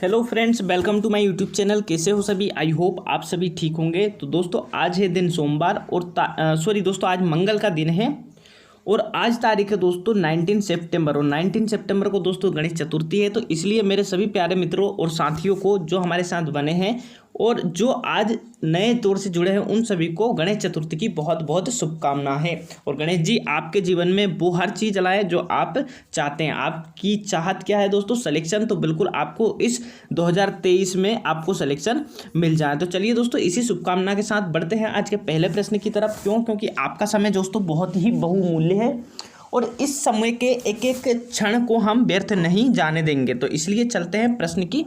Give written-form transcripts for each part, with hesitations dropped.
Hello friends, welcome to my YouTube channel. कैसे हो सभी? आई होप आप सभी ठीक होंगे। तो दोस्तों आज है दिन सोमवार और दोस्तों आज मंगल का दिन है और आज तारीख है दोस्तों 19 सितंबर और 19 सितंबर को दोस्तों गणेश चतुर्थी है। तो इसलिए मेरे सभी प्यारे मित्रों और साथियों को जो हमारे साथ बने हैं और जो आज नए तौर से जुड़े हैं उन सभी को गणेश चतुर्थी की बहुत बहुत शुभकामनाएं हैं। और गणेश जी आपके जीवन में वो हर चीज़ लाए जो आप चाहते हैं। आपकी चाहत क्या है दोस्तों? सिलेक्शन। तो बिल्कुल आपको इस 2023 में आपको सिलेक्शन मिल जाए। तो चलिए दोस्तों इसी शुभकामना के साथ बढ़ते हैं आज के पहले प्रश्न की तरफ। क्यों? क्योंकि आपका समय दोस्तों बहुत ही बहुमूल्य है और इस समय के एक एक क्षण को हम व्यर्थ नहीं जाने देंगे। तो इसलिए चलते हैं प्रश्न की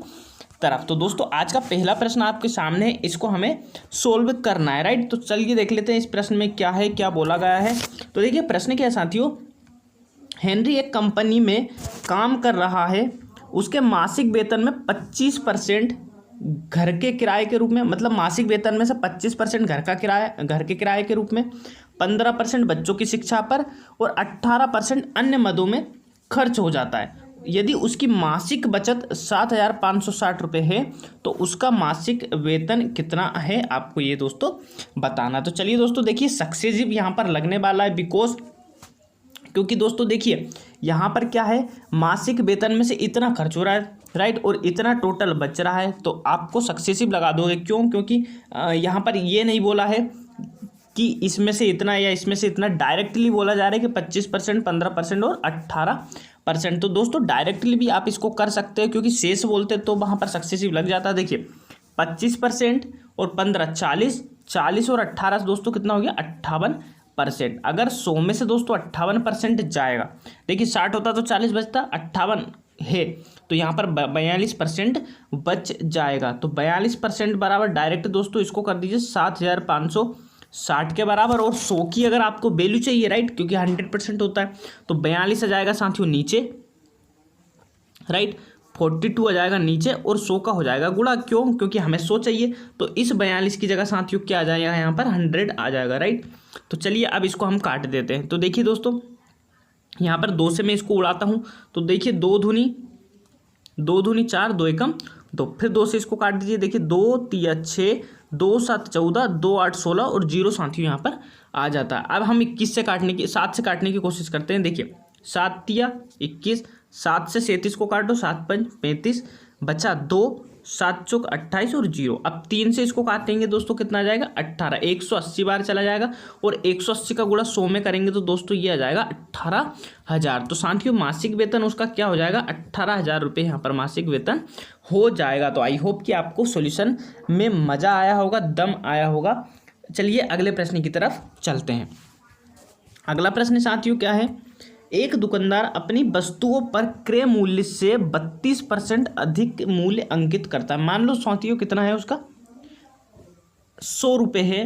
तरफ। तो दोस्तों आज का पहला प्रश्न आपके सामने है, इसको हमें सोल्व करना है, राइट। तो चलिए देख लेते हैं इस प्रश्न में क्या है, क्या बोला गया है। तो देखिए प्रश्न क्या है साथियों, हेनरी एक कंपनी में काम कर रहा है। उसके मासिक वेतन में 25% घर के किराए के रूप में, मतलब मासिक वेतन में से 25% घर के किराए के रूप में, 15% बच्चों की शिक्षा पर और 18% अन्य मदों में खर्च हो जाता है। यदि उसकी मासिक बचत 7,560 रुपये है तो उसका मासिक वेतन कितना है, आपको ये दोस्तों बताना। तो चलिए दोस्तों देखिए सक्सेसिव यहाँ पर लगने वाला है बिकॉज क्योंकि दोस्तों देखिए यहाँ पर क्या है, मासिक वेतन में से इतना खर्च हो रहा है, राइट, और इतना टोटल बच रहा है तो आपको सक्सेसिव लगा दोगे। क्यों? क्योंकि यहाँ पर ये नहीं बोला है कि इसमें से इतना या इसमें से इतना, डायरेक्टली बोला जा रहा है कि 25%, 15% और 18%। तो दोस्तों डायरेक्टली भी आप इसको कर सकते हैं क्योंकि शेष बोलते तो वहाँ पर सक्सेसिव लग जाता है। देखिए 25% और 15 40, 40 और 18 दोस्तों कितना हो गया 58%। अगर 100 में से दोस्तों 58% जाएगा, देखिए 60 होता तो 40 बचता, 58 है तो यहाँ पर 42% बच जाएगा। तो 42% बराबर डायरेक्ट दोस्तों इसको कर दीजिए 7,560 के बराबर। और 100 की अगर आपको वैल्यू चाहिए, राइट, क्योंकि 100% होता है तो 42 आ जाएगा साथियों नीचे, राइट, 42 आ जाएगा नीचे और 100 का हो जाएगा गुणा। क्यों? क्योंकि हमें 100 चाहिए तो इस 42 की जगह साथियों क्या आ जाएगा, यहाँ पर 100 आ जाएगा, राइट। तो चलिए अब इसको हम काट देते हैं। तो देखिए दोस्तों यहाँ पर 2 से मैं इसको उड़ाता हूँ तो देखिए 2 दूनी 4, 2 एकम 2, फिर 2 से इसको काट दीजिए। देखिए 2 तिया 6, 2 7 14, 2 8 16 और 0 साथियों यहाँ पर आ जाता है। अब हम 7 से काटने की कोशिश करते हैं। देखिए 7 तिया 21, 7 से 37 को काटो, 7 5 35, बचा 2, 7 चौक 28 और 0। अब 3 से इसको काटेंगे दोस्तों कितना आ जाएगा 18, 180 बार चला जाएगा और 180 का गुणा 100 में करेंगे तो दोस्तों ये आ जाएगा 18,000। तो साथियों मासिक वेतन उसका क्या हो जाएगा 18,000 रुपये यहाँ पर मासिक वेतन हो जाएगा। तो आई होप कि आपको सॉल्यूशन में मज़ा आया होगा, दम आया होगा। चलिए अगले प्रश्न की तरफ चलते हैं। अगला प्रश्न साथियों क्या है, एक दुकानदार अपनी वस्तुओं पर क्रय मूल्य से 32% अधिक मूल्य अंकित करता है। मान लो साथियों कितना है उसका 100 रुपये है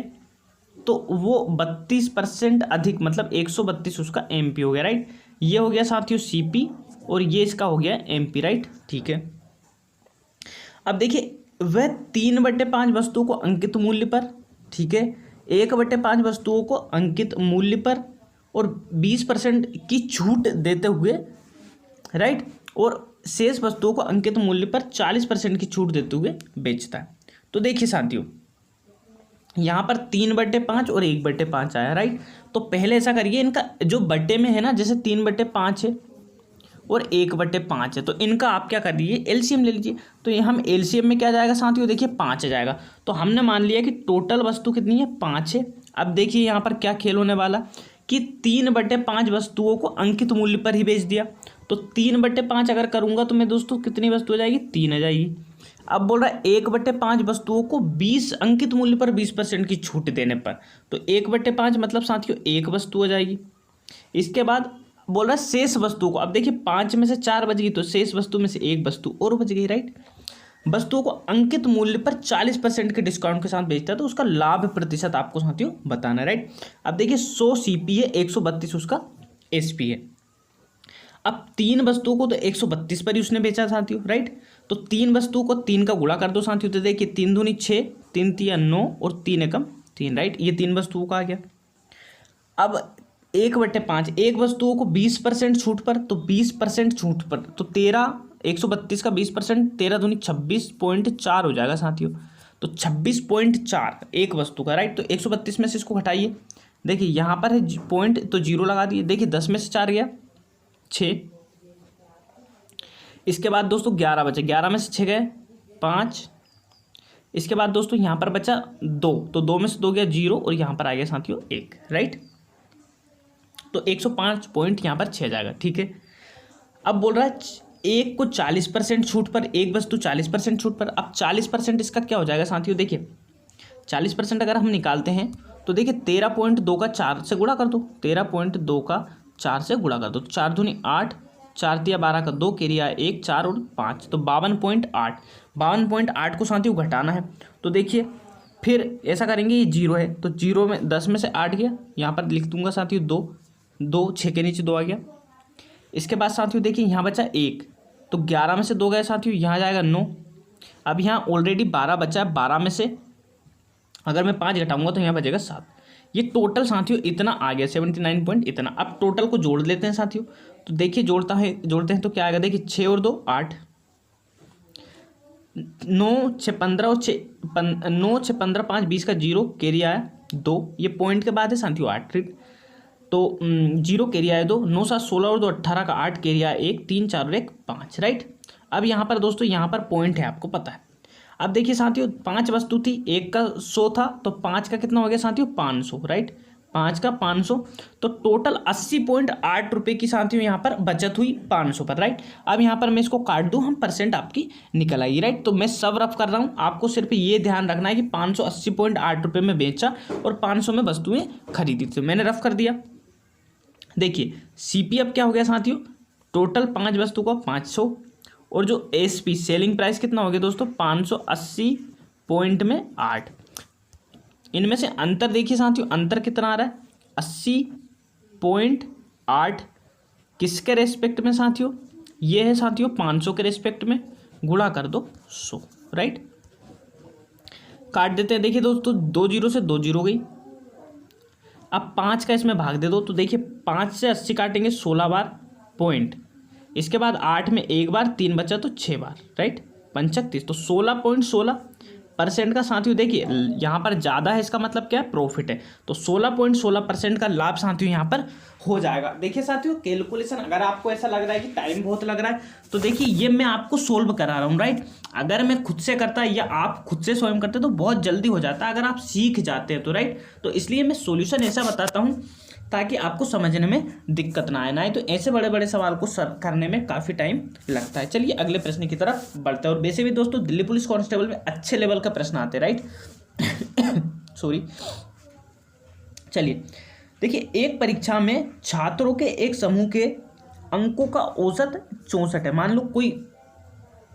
तो वो 32% अधिक मतलब 132 उसका एमपी हो गया, राइट। ये हो गया साथियों सीपी और ये इसका हो गया एमपी, राइट, ठीक है। अब देखिए वह 3/5 वस्तुओं को अंकित मूल्य पर, ठीक है, 1/5 वस्तुओं को अंकित मूल्य पर और 20% की छूट देते हुए, राइट, और शेष वस्तुओं को अंकित मूल्य पर 40% की छूट देते हुए बेचता है। तो देखिए साथियों यहाँ पर 3/5 और 1/5 आया, राइट। तो पहले ऐसा करिए, इनका जो बट्टे में है ना, जैसे 3/5 है और 1/5 है तो इनका आप क्या कर लीजिए एलसीएम ले लीजिए। तो ये हम एलसीएम में क्या जाएगा साथियों, देखिए 5 आ जाएगा। तो हमने मान लिया कि टोटल वस्तु कितनी है 5 है। अब देखिए यहाँ पर क्या खेल होने वाला कि 3/5 वस्तुओं को अंकित मूल्य पर ही बेच दिया। तो 3/5 अगर करूंगा तो मैं दोस्तों कितनी वस्तु आ जाएगी 3 आ जाएगी। अब बोल रहा है 1/5 वस्तुओं को 20 अंकित मूल्य पर 20% की छूट देने पर, तो 1/5 मतलब साथियों 1 वस्तु आ जाएगी। इसके बाद बोल रहा है शेष वस्तुओं को, अब देखिए 5 में से 4 बच गई तो शेष वस्तु में से 1 वस्तु और बच गई, राइट। वस्तुओं को अंकित मूल्य पर 40% के डिस्काउंट के साथ बेचता है तो उसका लाभ प्रतिशत आपको साथियों बताना है, राइट। अब देखिए 100 सीपी है, 132 उसका एसपी है। अब 3 वस्तुओं को तो 132 पर ही उसने बेचा साथियों, राइट। तो 3 वस्तुओं को 3 का गुणा कर दो साथियों, तो देखिए 3 दूनी 6, 3 तिया 9 और 3 एकम 3, राइट। ये 3 वस्तुओं का आ गया। अब 1/5 एक वस्तुओं को 20% छूट पर, तो 20% छूट पर तो 13 132 का 20%, 13 दूनी 26.4 हो जाएगा साथियों। तो 26.4 एक वस्तु का, राइट। तो 132 में से इसको घटाइए, देखिए यहाँ पर है पॉइंट तो जीरो लगा दिए। देखिए 10 में से 4 गया 6, इसके बाद दोस्तों 11 बचे, 11 में से 6 गए 5, इसके बाद दोस्तों यहाँ पर बचा 2, तो 2 में से 2 गया 0 और यहाँ पर आ गया साथियों 1, राइट। तो 105 पॉइंट यहाँ पर 6 जाएगा, ठीक है। अब बोल रहा है एक को 40% छूट पर, एक वस्तु 40% छूट पर। अब 40% इसका क्या हो जाएगा साथियों, देखिए 40% अगर हम निकालते हैं तो देखिए 13.2 का 4 से गुणा कर दो, 13.2 का 4 से गुणा कर दो, 4 दूनी 8, 4 दिया 12 का 2, कैरिया 1, 4 और 5, तो 52.8। 52.8 को साथियों घटाना है, तो देखिए फिर ऐसा करेंगे, ये 0 है तो 0 में 10 में से 8 गया, यहाँ पर लिख दूंगा साथियों 2, 2 6 के नीचे 2 आ गया। इसके बाद साथियों देखिए यहाँ बचा 1, तो 11 में से 2 गए साथियों, यहाँ जाएगा 9। अब यहाँ ऑलरेडी 12 बचा है, 12 में से अगर मैं 5 घटाऊंगा तो यहाँ बचेगा 7। ये टोटल साथियों इतना आ गया 79 पॉइंट इतना। अब टोटल को जोड़ लेते हैं साथियों, तो देखिए जोड़ते हैं तो क्या आएगा, देखिए 6 और 2 8, 9 6 15 और 9 6 15 5 20 का 0 कैरिया आया 2, ये पॉइंट के बाद है साथियों 8, तो 0 कैरिया है 2, 9 7 16 और 2 18 का 8 कैरिया 1, 3 4 और 1 5, राइट। अब यहाँ पर दोस्तों यहाँ पर पॉइंट है, आपको पता है। अब देखिए साथियों 5 वस्तु थी, एक का 100 था, तो 5 का कितना हो गया साथियों 500, राइट। 5 का 500, तो टोटल 80.8 रुपये की साथियों यहाँ पर बचत हुई 500 पर, राइट। अब यहाँ पर मैं इसको काट दूँ, हम परसेंट आपकी निकल आएगी, राइट। तो मैं सब रफ कर रहा हूँ, आपको सिर्फ ये ध्यान रखना है कि 580.8 रुपये में बेचा और 500 में वस्तुएं खरीदी, तो मैंने रफ कर दिया। देखिए सीपी अब क्या हो गया साथियों, टोटल 5 वस्तु का 500 और जो एसपी सेलिंग प्राइस कितना हो गया दोस्तों 580 पॉइंट में 8। इनमें से अंतर देखिए साथियों, अंतर कितना आ रहा है 80.8 किसके रेस्पेक्ट में साथियों, ये है साथियों 500 के रेस्पेक्ट में, गुणा कर दो 100, राइट। काट देते हैं, देखिए दोस्तों 2 0 से 2 0 गई। अब 5 का इसमें भाग दे दो, तो देखिए 5 से 80 काटेंगे 16 बार पॉइंट, इसके बाद 8 में 1 बार, 3 बचा तो 6 बार, राइट 35, तो 16.16% का साथियों देखिए यहाँ पर ज़्यादा है, इसका मतलब क्या है प्रॉफिट है, तो 16.16% का लाभ साथियों यहाँ पर हो जाएगा। देखिए साथियों कैलकुलेशन, अगर आपको ऐसा लग रहा है कि टाइम बहुत लग रहा है तो देखिए ये मैं आपको सोल्व करा रहा हूँ, राइट। अगर मैं खुद से करता या आप खुद से स्वयं करते तो बहुत जल्दी हो जाता, अगर आप सीख जाते हैं तो, राइट। तो इसलिए मैं सोल्यूशन ऐसा बताता हूँ ताकि आपको समझने में दिक्कत ना आए, ना तो ऐसे बड़े बड़े सवाल को करने में काफ़ी टाइम लगता है। चलिए अगले प्रश्न की तरफ बढ़ते हैं। और वैसे भी दोस्तों दिल्ली पुलिस कांस्टेबल में अच्छे लेवल का प्रश्न आते हैं, राइट। सॉरी, चलिए देखिए, एक परीक्षा में छात्रों के एक समूह के अंकों का औसत 64 है। मान लो कोई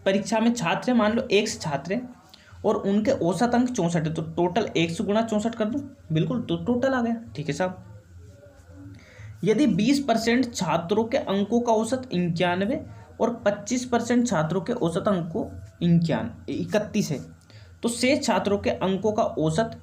परीक्षा में छात्र है, मान लो 100 छात्र हैं और उनके औसत अंक 64 है, तो टोटल 100 गुणा 64 कर दूं, बिल्कुल, तो टोटल आ गया, ठीक है साहब। यदि 20% छात्रों के अंकों का औसत 91 और 25% छात्रों के औसत अंकों 31 है, तो शेष छात्रों के अंकों का औसत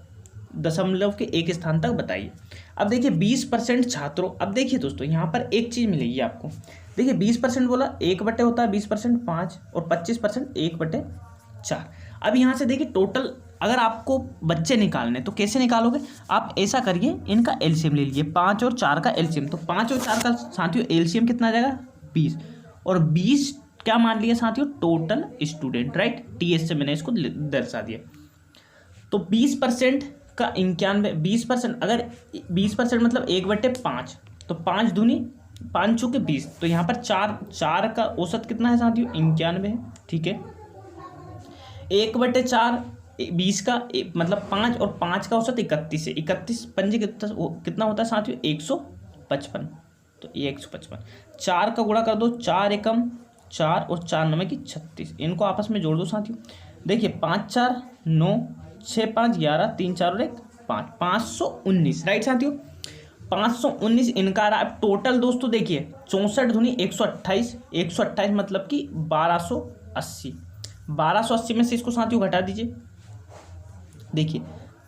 दशमलव के एक स्थान तक बताइए। अब देखिए 20% छात्रों, अब देखिए दोस्तों यहाँ पर एक चीज़ मिलेगी आपको, देखिए 20% बोला 1/, होता है 20% 5 और 25% 1/4। अब यहाँ से देखिए टोटल अगर आपको बच्चे निकालने तो कैसे निकालोगे, आप ऐसा करिए, इनका एलसीएम ले लीजिए, 5 और 4 का एलसीएम, तो 5 और 4 का साथियों एलसीएम कितना आ जाएगा 20, और 20 क्या मान लिया साथियों टोटल स्टूडेंट, राइट, टीएस से मैंने इसको दर्शा दिया। तो 20% का 91, 20% अगर 20% मतलब 1/5, तो 5 दूनी 5 चौके 20, तो यहाँ पर 4 का औसत कितना है साथियों 91 है, ठीक है। 1/4 20 का मतलब 5 और 5 का औसत 31 है, 31 पंजे कितना होता है साथियों 155, तो ये 155, 4 का गुणा कर दो, 4 एकम 4 और 4 9 की 36, इनको आपस में जोड़ दो साथियों। देखिए 5 4 9, 6 5 11, 3 4 और 1 5, 519, राइट साथियों, 519 इनका रहा। अब टोटल दोस्तों देखिए 64 दूनी 128, 128 मतलब कि 1280, 1280 में से इसको साथियों घटा दीजिए। देखिए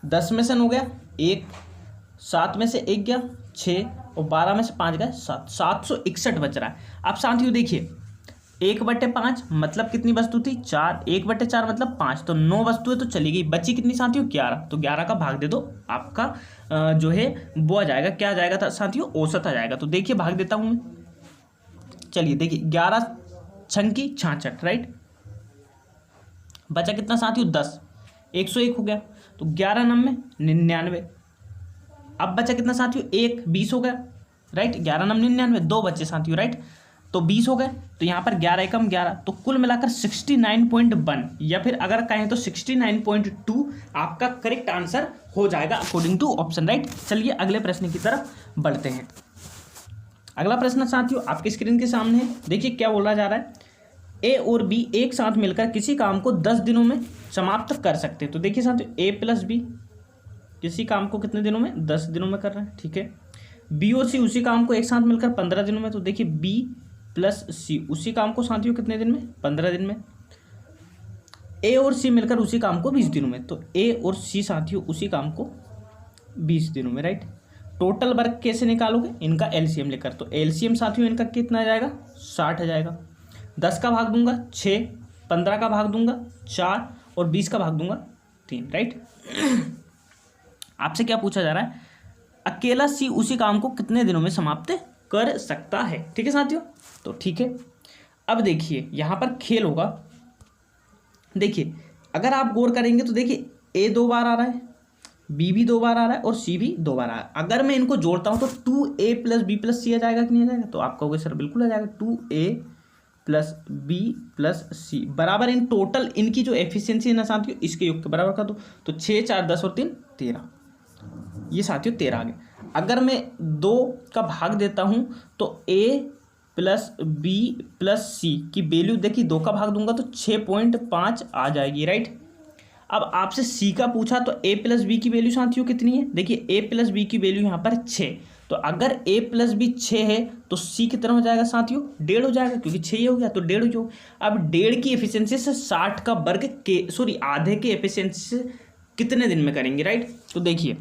10 में से 9 गया 1, 7 में से 1 गया 6 और 12 में से 5 गया 7, 761 बच रहा है। अब साथियों देखिए 1/5 मतलब कितनी वस्तु थी 4, 1/4 मतलब 5, तो 9 वस्तुएं तो चली गई, बची कितनी साथियों 11, तो 11 का भाग दे दो, आपका जो है वो आ जाएगा, क्या आ जाएगा था साथियों, औसत आ जाएगा। तो देखिए भाग देता हूं मैं, चलिए देखिए 11 छंकी 66, राइट, बचा कितना साथियों 10, 101 हो गया, तो 11 9 99, अब बचा कितना साथियों 1 20 हो गया, राइट, 11 9 99, 2 बचे साथियों, राइट, तो 20 हो गए, तो यहाँ पर 11 एकम 11, तो कुल मिलाकर 69.1 या फिर अगर कहें तो 69.2 आपका करेक्ट आंसर हो जाएगा अकॉर्डिंग टू ऑप्शन, राइट। चलिए अगले प्रश्न की तरफ बढ़ते हैं। अगला प्रश्न साथियों आपकी स्क्रीन के सामने है, देखिए क्या बोला जा रहा है, ए और बी एक साथ मिलकर किसी काम को 10 दिनों में समाप्त कर सकते हैं। तो देखिए साथियों ए प्लस बी किसी काम को कितने दिनों में 10 दिनों में कर रहे हैं, ठीक है। बी और सी उसी काम को एक साथ मिलकर 15 दिनों में, तो देखिए बी प्लस सी उसी काम को साथियों कितने दिन में 15 दिन में। ए और सी मिलकर उसी काम को 20 दिनों में, तो ए और सी साथियों उसी काम को 20 दिनों में, राइट। टोटल वर्क कैसे निकालोगे, इनका एलसीएम लेकर, तो एलसीएम साथियों इनका कितना आ जाएगा 60 आ जाएगा। 10 का भाग दूंगा 6, 15 का भाग दूंगा 4 और 20 का भाग दूंगा 3, राइट। आपसे क्या पूछा जा रहा है, अकेला सी उसी काम को कितने दिनों में समाप्त कर सकता है, ठीक है साथियों। तो ठीक है, अब देखिए यहां पर खेल होगा, देखिए अगर आप गौर करेंगे तो देखिए ए 2 बार आ रहा है, बी भी 2 बार आ रहा है और सी भी 2 बार आ रहा है। अगर मैं इनको जोड़ता हूं तो 2a प्लस बी प्लस सी आ जाएगा कि नहीं आ जाएगा, तो आप कहोगे सर बिल्कुल आ जाएगा, 2a प्लस बी प्लस सी बराबर इन टोटल इनकी जो एफिशिएंसी है ना साथियों इसके योग के बराबर कर दो, तो 6 4 10 और 3 13, ये साथियों 13 आ गए। अगर मैं 2 का भाग देता हूं तो a प्लस बी प्लस सी की वैल्यू देखिए 2 का भाग दूंगा तो 6.5 आ जाएगी, राइट। अब आपसे सी का पूछा तो a प्लस बी की वैल्यू साथियों कितनी है, देखिए a प्लस बी की वैल्यू यहाँ पर 6, तो अगर a प्लस बी 6 है तो c कितना हो जाएगा साथियों 1.5 हो जाएगा, क्योंकि 6 हो गया तो 1.5 हो। अब 1.5 की एफिशिएंसी से 60 का वर्ग के आधे के एफिशिएंसी से कितने दिन में करेंगे, राइट। तो देखिए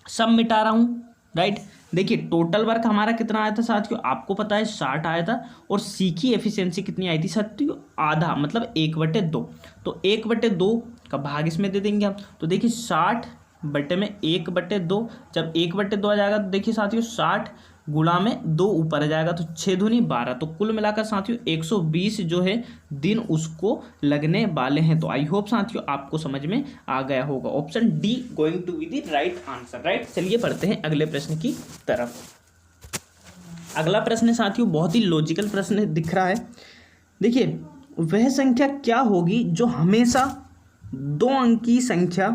सब मिटा रहा हूँ, राइट। देखिए टोटल वर्क हमारा कितना आया था साथियों, आपको पता है 60 आया था, और सी की एफिशिएंसी कितनी आई थी साथियों आधा, मतलब 1/2, तो 1/2 का भाग इसमें दे देंगे हम, तो देखिए 60 बटे में 1/2, जब 1/2 आ जाएगा तो देखिए साथियों 60 गुणा में 2 ऊपर आ जाएगा, तो 6 दूनी 12, तो कुल मिलाकर साथियों 120 जो है दिन उसको लगने वाले हैं। तो आई होप साथियों आपको समझ में आ गया होगा, option D going to be the right answer, right. चलिए पढ़ते हैं अगले प्रश्न की तरफ। अगला प्रश्न साथियों बहुत ही लॉजिकल प्रश्न दिख रहा है, देखिए वह संख्या क्या होगी जो हमेशा 2 अंकी संख्या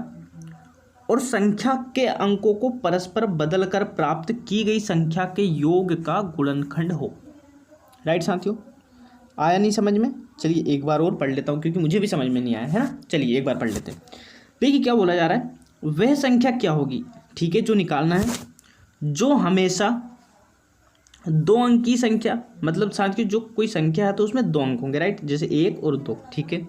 और संख्या के अंकों को परस्पर बदलकर प्राप्त की गई संख्या के योग का गुणनखंड हो, राइट साथियों। आया नहीं समझ में, चलिए एक बार और पढ़ लेता हूँ क्योंकि मुझे भी समझ में नहीं आया है ना, चलिए एक बार पढ़ लेते हैं। देखिए क्या बोला जा रहा है, वह संख्या क्या होगी, ठीक है, जो निकालना है, जो हमेशा 2 अंकी संख्या, मतलब साथियों जो कोई संख्या है तो उसमें 2 अंक होंगे, राइट, जैसे 1 और 2, ठीक है,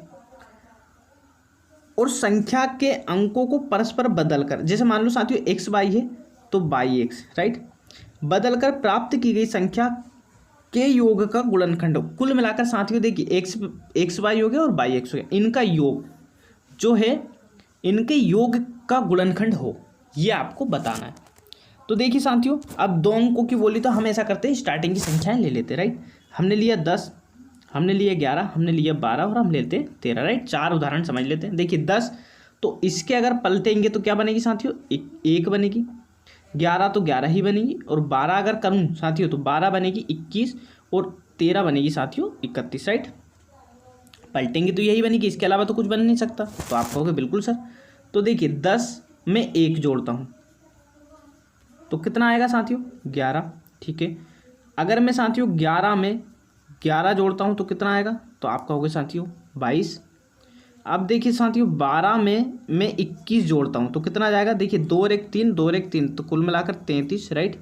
और संख्या के अंकों को परस्पर बदलकर, जैसे मान लो साथियों एक्स वाई है तो वाई एक्स, राइट, बदलकर प्राप्त की गई संख्या के योग का गुणनखंड हो। कुल मिलाकर साथियों देखिए एक्स वाई हो गया और वाई एक्स हो गया, इनका योग जो है इनके योग का गुणनखंड हो, ये आपको बताना है। तो देखिए साथियों अब 2 अंकों की बोली तो हम ऐसा करते हैं स्टार्टिंग की संख्याएं ले लेते हैं, राइट। हमने लिया 10, हमने लिया 11, हमने लिया 12 और हम लेते हैं 13, राइट। 4 उदाहरण समझ लेते हैं। देखिए 10 तो इसके अगर पलटेंगे तो क्या बनेगी साथियों, एक बनेगी, 11 तो 11 ही बनेगी, और 12 अगर करूँ साथियों तो 12 बनेगी 21, और 13 बनेगी साथियों 31, राइट। पलटेंगे तो यही बनेगी, इसके अलावा तो कुछ बन नहीं सकता। तो आप कहोगे बिल्कुल सर। तो देखिए 10 में 1 जोड़ता हूँ तो कितना आएगा साथियों 11, ठीक है। अगर मैं साथियों 11 में 11 जोड़ता हूँ तो कितना आएगा, तो आप कहोगे साथियों 22। अब देखिए साथियों 12 में मैं 21 जोड़ता हूँ तो कितना आ जाएगा, देखिए 2 और 1 3, 2 और 1 3, तो कुल मिलाकर 33, राइट।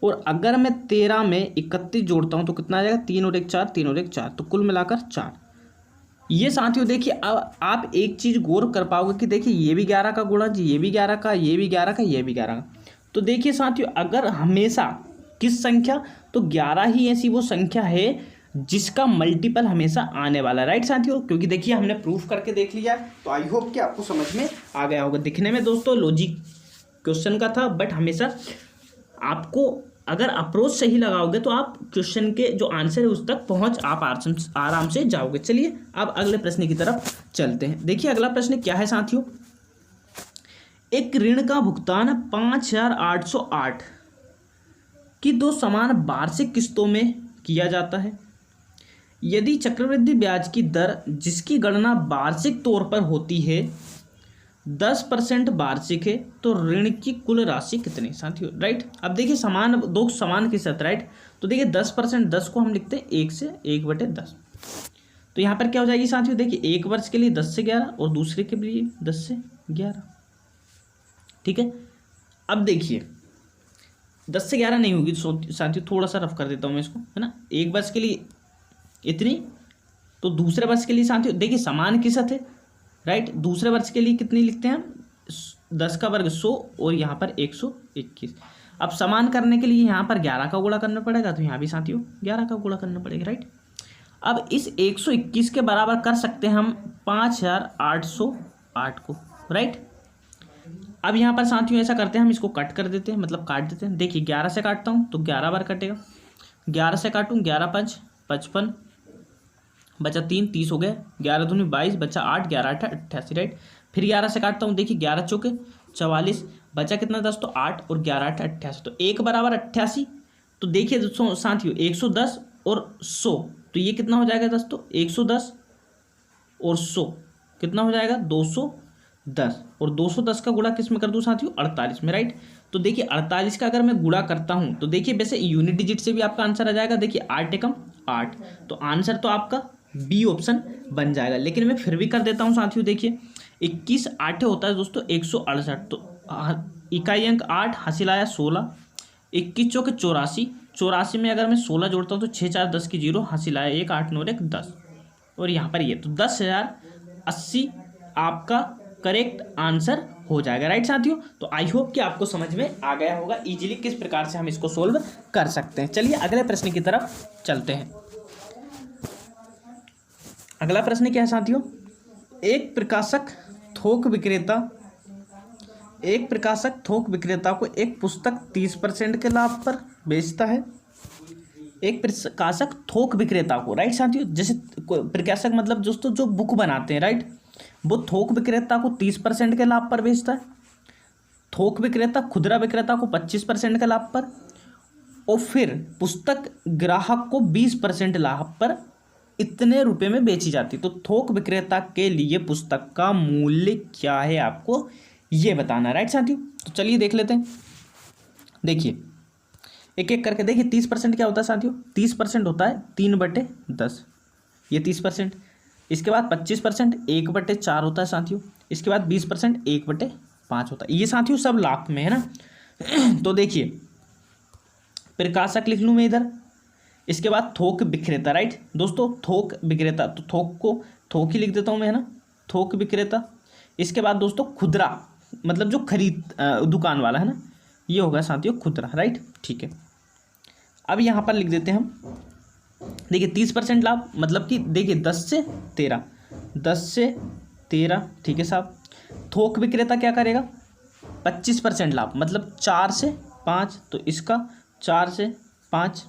और अगर मैं 13 में 31 जोड़ता हूँ तो कितना आ जाएगा, 3 और 1 4, 3 और 1 4, तो कुल मिलाकर 4। ये साथियों देखिए अब आप एक चीज़ गौर कर पाओगे कि देखिए ये भी 11 का गुणा जी, ये भी 11 का, ये भी 11 का, ये भी 11 का। तो देखिए साथियों अगर हमेशा किस संख्या, तो 11 ही ऐसी वो संख्या है जिसका मल्टीपल हमेशा आने वाला है, राइट साथियों। क्योंकि देखिए हमने प्रूफ करके देख लिया है, तो आई होप कि आपको समझ में आ गया होगा। दिखने में दोस्तों लॉजिक क्वेश्चन का था, बट हमेशा आपको अगर अप्रोच सही लगाओगे तो आप क्वेश्चन के जो आंसर है उस तक पहुंच आप आराम से जाओगे। चलिए अब अगले प्रश्न की तरफ चलते हैं। देखिए अगला प्रश्न क्या है साथियों, एक ऋण का भुगतान 5,808 की 2 समान वार्षिक किस्तों में किया जाता है। यदि चक्रवृद्धि ब्याज की दर जिसकी गणना वार्षिक तौर पर होती है 10% वार्षिक है, तो ऋण की कुल राशि कितनी साथियों, राइट। अब देखिए दो समान किस्त, राइट। तो देखिए 10%, 10 को हम लिखते हैं 1 से 1/10। तो यहाँ पर क्या हो जाएगी साथियों, देखिए एक वर्ष के लिए 10 से 11 और दूसरे के लिए 10 से 11, ठीक है। अब देखिए 10 से 11 नहीं होगी साथियों, थोड़ा सा रफ कर देता हूँ मैं इसको, है ना। एक वर्ष के लिए इतनी, तो दूसरे वर्ष के लिए साथियों देखिए समान किस्त है, राइट। दूसरे वर्ष के लिए कितनी लिखते हैं हम, 10 का वर्ग 100 और यहाँ पर 121। अब समान करने के लिए यहाँ पर 11 का गुणा करना पड़ेगा, तो यहाँ भी साथियों 11 का गुणा करना पड़ेगा, राइट। अब इस 121 के बराबर कर सकते हैं हम 5,808 को, राइट। अब यहाँ पर साथियों ऐसा करते हैं, हम इसको कट कर देते हैं, मतलब काट देते हैं। देखिए 11 से काटता हूँ तो 11 बार कटेगा, 11 से काटूँ 11 5 55, बचा 3 30 हो गया, 11 दूनी 22, बचा 8, 11 8 88, राइट। फिर 11 से काटता हूँ, देखिए 11 चौके 44, बचा कितना 10, तो 8 और 11 8 88, तो 1 बराबर 88। तो देखिए दोस्तों साथियों 110 और 100, तो ये कितना हो जाएगा दोस्तों, 110 और 100 कितना हो जाएगा 210, और 210 का गुणा किस में कर दूँ साथियों, 48 में, राइट। तो देखिए 48 का अगर मैं गुणा करता हूँ तो देखिए वैसे यूनिट डिजिट से भी आपका आंसर आ जाएगा। देखिए 8 एकम 8, तो आंसर तो आपका बी ऑप्शन बन जाएगा। लेकिन मैं फिर भी कर देता हूँ साथियों, देखिए 21 8 होता है दोस्तों 168, तो इकाई अंक 8, हासिल आया 16, 21 चौके 84, 84 में अगर मैं 16 जोड़ता हूँ तो 6 4 10 की 0, हासिल आया 1, 8 9 1 10, और यहाँ पर ये तो 10,080 आपका करेक्ट आंसर हो जाएगा, राइट साथियों। तो आई होप कि आपको समझ में आ गया होगा इजीली किस प्रकार से हम इसको सोल्व कर सकते हैं। चलिए अगले प्रश्न की तरफ चलते हैं। अगला प्रश्न क्या है साथियों, एक प्रकाशक थोक विक्रेता को एक पुस्तक 30% के लाभ पर बेचता है। एक प्रकाशक थोक विक्रेता को, राइट साथियों, जैसे प्रकाशक मतलब दोस्तों जो बुक बनाते हैं, राइट, वो थोक विक्रेता को 30% के लाभ पर बेचता है। थोक विक्रेता खुदरा विक्रेता को 25% के लाभ पर, और फिर पुस्तक ग्राहक को 20% लाभ पर इतने रुपए में बेची जाती। तो थोक विक्रेता के लिए पुस्तक का मूल्य क्या है आपको ये बताना, राइट साथियों। तो चलिए देख लेते हैं। देखिए एक एक करके देखिए 30% क्या होता है साथियों, 30% होता है 3/10, ये 30%। इसके बाद 25% 1/4 होता है साथियों। इसके बाद 20% 1/5 होता है। ये साथियों सब लाख में है ना। तो देखिए प्रकाशक लिख लूँ मैं इधर, इसके बाद थोक विक्रेता, राइट दोस्तों, थोक विक्रेता, तो थोक को थोक ही लिख देता हूँ मैं, है ना, थोक विक्रेता। इसके बाद दोस्तों खुदरा मतलब जो खरीद दुकान वाला है ना, ये होगा साथियों खुदरा, राइट, ठीक है। अब यहाँ पर लिख देते हैं हम, देखिए 30% लाभ मतलब कि देखिए 10 से 13, ठीक है साहब। थोक विक्रेता क्या करेगा, 25% लाभ मतलब 4 से 5, तो इसका 4 से 5।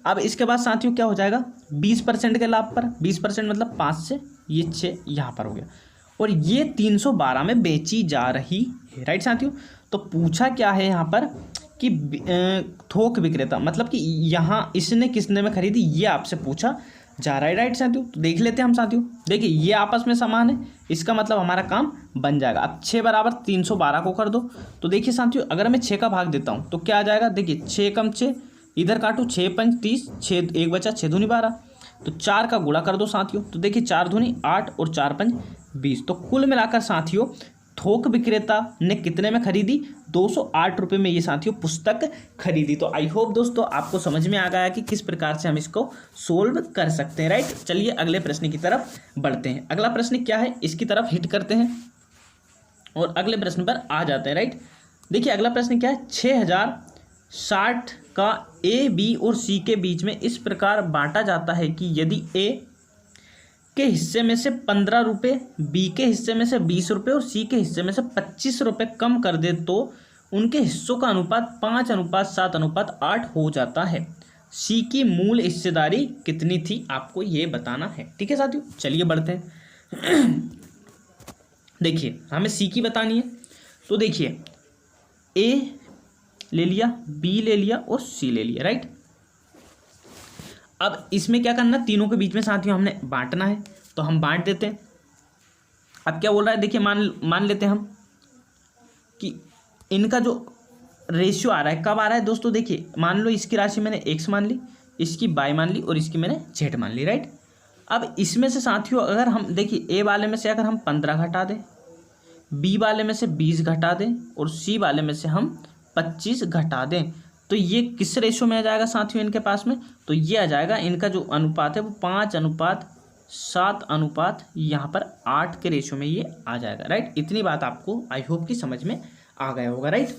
अब इसके बाद साथियों क्या हो जाएगा, 20% के लाभ पर, 20% मतलब 5 से ये 6 यहाँ पर हो गया, और ये 312 में बेची जा रही है, राइट साथियों। तो पूछा क्या है यहाँ पर कि थोक विक्रेता मतलब कि यहाँ इसने किसने में खरीदी, ये आपसे पूछा जा रहा है, राइट साथियों। तो देख लेते हैं हम साथियों, देखिए ये आपस में समान है, इसका मतलब हमारा काम बन जाएगा। अब 6 बराबर 312 को कर दो, तो देखिए साथियों अगर मैं 6 का भाग देता हूँ तो क्या आ जाएगा, देखिए 6 कम 6, इधर काटो 6 5 30, 6 1 बचा, 6 दूनी 12, तो 4 का गुणा कर दो साथियों, तो देखिए 4 दूनी 8 और 4 5 20। तो कुल मिलाकर साथियों थोक विक्रेता ने कितने में खरीदी, 208 रुपये में ये साथियों पुस्तक खरीदी। तो आई होप दोस्तों आपको समझ में आ गया कि किस प्रकार से हम इसको सोल्व कर सकते हैं, राइट। चलिए अगले प्रश्न की तरफ बढ़ते हैं। अगला प्रश्न क्या है, इसकी तरफ हिट करते हैं और अगले प्रश्न पर आ जाते हैं, राइट। देखिए अगला प्रश्न क्या है, 6,060 का ए, बी और सी के बीच में इस प्रकार बांटा जाता है कि यदि ए के हिस्से में से 15 रुपये, बी के हिस्से में से 20 रुपये और सी के हिस्से में से 25 रुपये कम कर दे तो उनके हिस्सों का अनुपात 5:7:8 हो जाता है। सी की मूल हिस्सेदारी कितनी थी, आपको ये बताना है। ठीक है साथियों, चलिए बढ़ते हैं। देखिए हमें सी की बतानी है, तो देखिए ए ले लिया, बी ले लिया और सी ले लिया, राइट। अब इसमें क्या करना, तीनों के बीच में साथियों हमने बांटना है, तो हम बांट देते हैं। अब क्या बोल रहा है, देखिए मान लेते हैं हम कि इनका जो रेशियो आ रहा है कब आ रहा है दोस्तों, देखिए मान लो इसकी राशि मैंने एक्स मान ली, इसकी बाई मान ली और इसकी मैंने जेड मान ली, राइट। अब इसमें से साथियों अगर हम देखिए ए वाले में से अगर हम 15 घटा दें, बी वाले में से 20 घटा दें और सी वाले में से हम 25 घटा दें, तो ये किस रेशो में आ जाएगा साथियों इनके पास में, तो ये आ जाएगा, इनका जो अनुपात है वो 5:7 यहाँ पर 8 के रेशो में ये आ जाएगा, राइट। इतनी बात आपको आई होप कि समझ में आ गया होगा, राइट।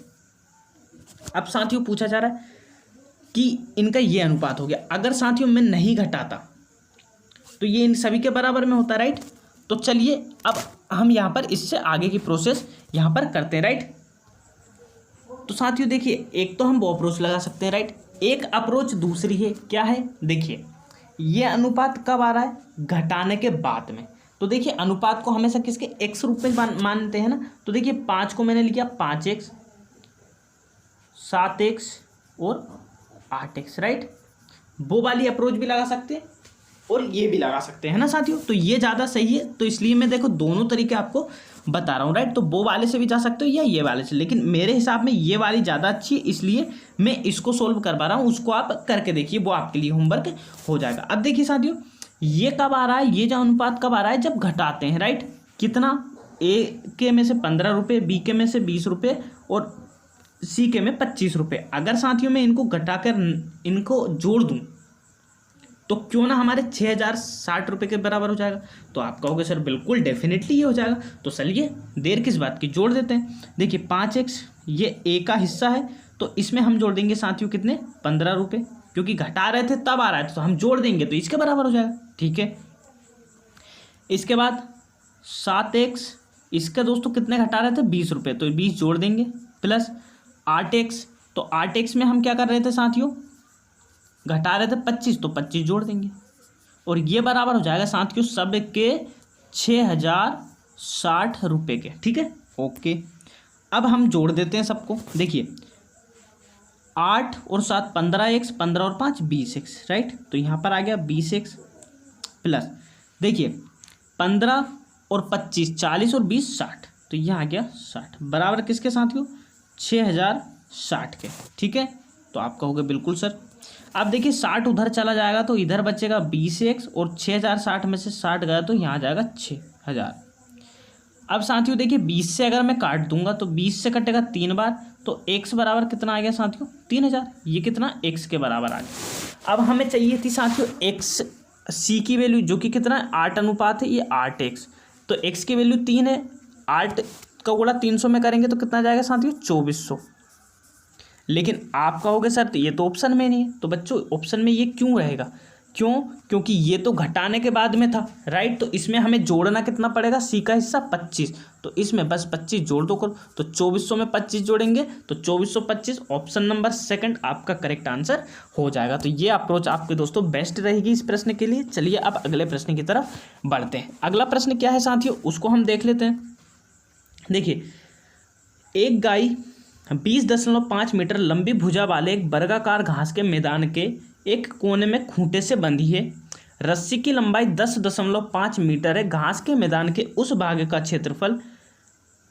अब साथियों पूछा जा रहा है कि इनका ये अनुपात हो गया, अगर साथियों मैं नहीं घटाता तो ये इन सभी के बराबर में होता, राइट। तो चलिए अब हम यहाँ पर इससे आगे की प्रोसेस यहाँ पर करते हैं, राइट। तो साथियों देखिए एक तो हम वो अप्रोच लगा सकते हैं, राइट। एक अप्रोच दूसरी है, क्या है, देखिए ये अनुपात कब आ रहा है, घटाने के बाद में। तो देखिए अनुपात को हमेशा किसके एक्स रूप में मानते हैं ना, तो देखिए 5 को मैंने लिया 5x, 7x और 8x, राइट। वो वाली अप्रोच भी लगा सकते हैं और ये भी लगा सकते हैं ना साथियों, तो ये ज़्यादा सही है। तो इसलिए मैं देखो दोनों तरीके आपको बता रहा हूँ, राइट। तो वो वाले से भी जा सकते हो या ये वाले से, लेकिन मेरे हिसाब में ये वाली ज़्यादा अच्छी है, इसलिए मैं इसको सोल्व करवा रहा हूँ। उसको आप करके देखिए, वो आपके लिए होमवर्क हो जाएगा। अब देखिए साथियों ये कब आ रहा है, ये जो अनुपात कब आ रहा है, जब घटाते हैं, राइट। कितना, ए के में से 15 रुपये, बी के में से 20 रुपये और सी के में 25 रुपये। अगर साथियों मैं इनको घटाकर इनको जोड़ दूँ तो क्यों ना हमारे 6060 रुपये के बराबर हो जाएगा। तो आप कहोगे सर बिल्कुल डेफिनेटली ये हो जाएगा, तो चलिए देर किस बात की, जोड़ देते हैं। देखिए 5x ये ए का हिस्सा है, तो इसमें हम जोड़ देंगे साथियों कितने, 15 रुपये, क्योंकि घटा रहे थे तब आ रहा है, तो हम जोड़ देंगे तो इसके बराबर हो जाएगा, ठीक है। इसके बाद 7x, इसका दोस्तों कितने घटा रहे थे, 20 रुपये, तो 20 जोड़ देंगे, प्लस 8x, तो 8x में हम क्या कर रहे थे साथियों, घटा रहे थे 25, तो 25 जोड़ देंगे और ये बराबर हो जाएगा साथियों सब के 6060 रुपये के, ठीक है, ओके। अब हम जोड़ देते हैं सबको, देखिए 8 और 7 15x, 15 और 5 20x, राइट। तो यहाँ पर आ गया 20x प्लस देखिए 15 और 25 40 और 20 60, तो यहाँ आ गया 60 बराबर किसके साथियों, 6060 के, ठीक है। तो आप कहोगे बिल्कुल सर। अब देखिए 60 उधर चला जाएगा तो इधर बचेगा 20x और 6060 में से 60 गया तो यहाँ आ जाएगा 6000। अब साथियों देखिए 20 से अगर मैं काट दूंगा तो 20 से कटेगा 3 बार, तो x बराबर कितना आ गया साथियों, 3000। ये कितना, x के बराबर आ गया। अब हमें चाहिए थी साथियों x c की वैल्यू, जो कि कितना है 8 अनुपात है, ये 8x, तो x की वैल्यू 3 है, 8 का गुणा 300 में करेंगे तो कितना जाएगा साथियों, 2400। लेकिन आप कहोगे सर तो ये तो ऑप्शन में नहीं है, तो बच्चों ऑप्शन में ये क्यों रहेगा, क्यों, क्योंकि ये तो घटाने के बाद में था, राइट। तो इसमें हमें जोड़ना कितना पड़ेगा, सी का हिस्सा 25, तो इसमें बस 25 जोड़ दो करो, तो 2400 में 25 जोड़ेंगे तो 2425, ऑप्शन नंबर सेकंड आपका करेक्ट आंसर हो जाएगा। तो ये अप्रोच आपके दोस्तों बेस्ट रहेगी इस प्रश्न के लिए। चलिए अब अगले प्रश्न की तरफ बढ़ते हैं। अगला प्रश्न क्या है साथियों, उसको हम देख लेते हैं। देखिए एक गाय 20.5 मीटर लंबी भुजा वाले एक वर्गाकार घास के मैदान के एक कोने में खूंटे से बंधी है। रस्सी की लंबाई 10.5 मीटर है। घास के मैदान के उस भाग का क्षेत्रफल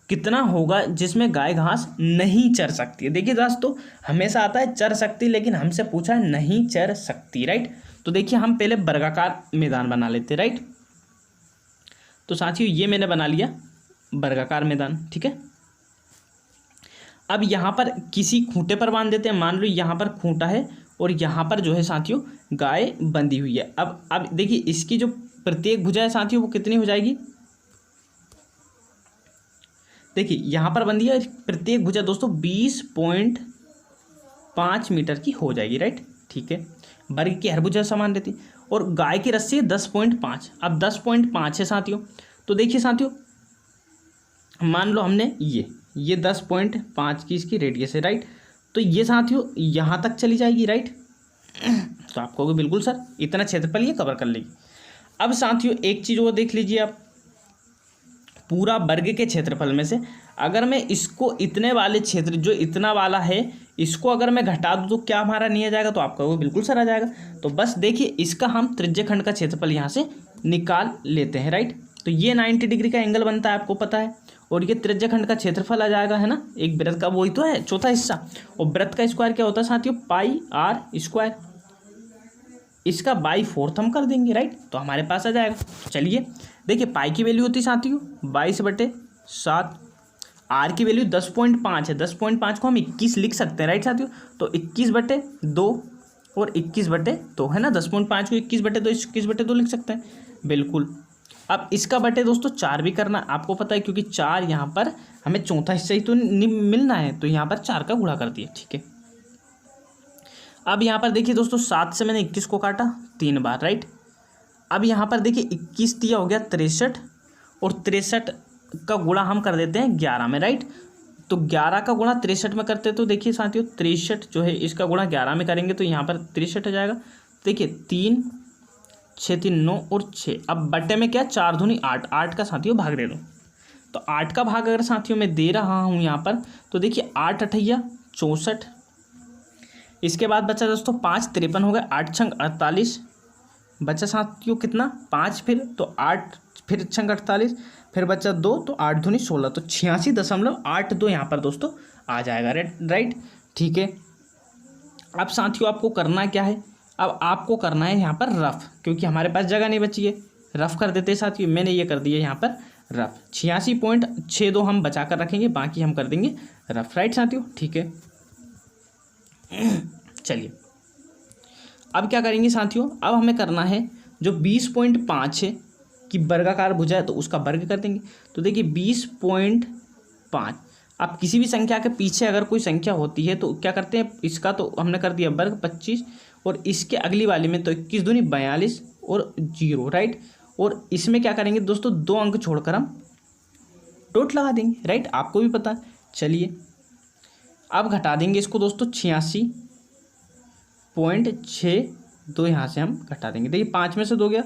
कितना होगा जिसमें गाय घास नहीं चर सकती है। देखिए दोस्तों हमेशा आता है चर सकती, लेकिन हमसे पूछा है नहीं चर सकती, राइट। तो देखिए हम पहले वर्गाकार मैदान बना लेते, राइट। तो साथियों ये मैंने बना लिया वर्गाकार मैदान, ठीक है। अब यहाँ पर किसी खूंटे पर बांध देते हैं। मान लो यहाँ पर खूंटा है और यहाँ पर जो है साथियों गाय बंधी हुई है। अब देखिए इसकी जो प्रत्येक भुजा है साथियों वो कितनी हो जाएगी, देखिए यहाँ पर बंधी है प्रत्येक भुजा दोस्तों 20.5 5 मीटर की हो जाएगी, राइट। ठीक है, वर्ग की हर भुजा समान रहती और गाय की रस्सी है 10.5। अब 10.5 है साथियों, तो देखिए साथियों, मान लो हमने ये 10.5 की इसकी रेडियस है, राइट। तो ये साथियों यहाँ तक चली जाएगी, राइट। तो आप कहोगे बिल्कुल सर इतना क्षेत्रफल ये कवर कर लेगी। अब साथियों एक चीज़ और देख लीजिए आप, पूरा वर्ग के क्षेत्रफल में से अगर मैं इसको इतने वाले क्षेत्र जो इतना वाला है इसको अगर मैं घटा दूँ तो क्या हमारा नहीं आ जाएगा, तो आप कहोगे बिल्कुल सर आ जाएगा। तो बस देखिए इसका हम त्रिज्यखंड का क्षेत्रफल यहाँ से निकाल लेते हैं, राइट। तो ये 90 डिग्री का एंगल बनता है, आपको पता है, और ये त्रिज्यखंड का क्षेत्रफल आ जाएगा, है ना, एक वृत्त का, वही तो है चौथा हिस्सा। और वृत्त का स्क्वायर क्या होता है साथियों, पाई आर स्क्वायर। इसका बाई 4 हम कर देंगे, राइट। तो हमारे पास आ जाएगा। चलिए देखिए पाई की वैल्यू होती है साथियों 22/7, आर की वैल्यू 10.5 है। 10.5 को हम 21 लिख सकते हैं, राइट साथियों। तो 21/2 और 21/2 है ना, 10.5 को 21/2 21/2 लिख सकते हैं, बिल्कुल। अब इसका बटे दोस्तों 4 भी करना आपको पता है, क्योंकि 4 यहाँ पर हमें चौथा हिस्सा ही तो मिलना है, तो यहाँ पर 4 का गुणा कर दिया, ठीक है। अब यहाँ पर देखिए दोस्तों 7 से मैंने 21 को काटा 3 बार, राइट। अब यहाँ पर देखिए 21 दिया हो गया 63, और 63 का गुणा हम कर देते हैं 11 में, राइट। तो 11 का गुणा 63 में करते हैं, तो देखिए साथियों 63 जो है इसका गुणा 11 में करेंगे तो यहाँ पर 63 आ जाएगा। देखिए 3 6 3 9 और 6। अब बट्टे में क्या 4 दूनी 8, 8 का साथियों भाग दे दो। तो 8 का भाग अगर साथियों मैं दे रहा हूँ यहाँ पर, तो देखिए 8 8 64। इसके बाद बचा दोस्तों 5 53 हो गए, 8 छंग 48 बचा साथियों कितना 5, फिर तो 8 फिर छंग 48, फिर बचा 2 तो 8 दूनी 16, तो 86.82 यहाँ पर दोस्तों आ जाएगा, राइट। ठीक है, अब साथियों आपको करना क्या है, अब आपको करना है यहाँ पर रफ, क्योंकि हमारे पास जगह नहीं बची है। रफ कर देते हैं साथियों, मैंने ये कर दिया यहाँ पर रफ। 86.62 हम बचा कर रखेंगे, बाकी हम कर देंगे रफ, राइट साथियों। ठीक है, चलिए अब क्या करेंगे साथियों, अब हमें करना है जो 20.5 है कि वर्गाकार भुजा है तो उसका वर्ग कर देंगे। तो देखिए 20.5, अब किसी भी संख्या के पीछे अगर कोई संख्या होती है तो क्या करते हैं, इसका तो हमने कर दिया वर्ग 25, और इसके अगली वाली में तो 21 दूनी 42 और 0, राइट। और इसमें क्या करेंगे दोस्तों 2 अंक छोड़कर हम डॉट लगा देंगे, राइट, आपको भी पता है। चलिए अब घटा देंगे इसको दोस्तों 86.62 यहाँ से हम घटा देंगे। देखिए 5 में से 2 गया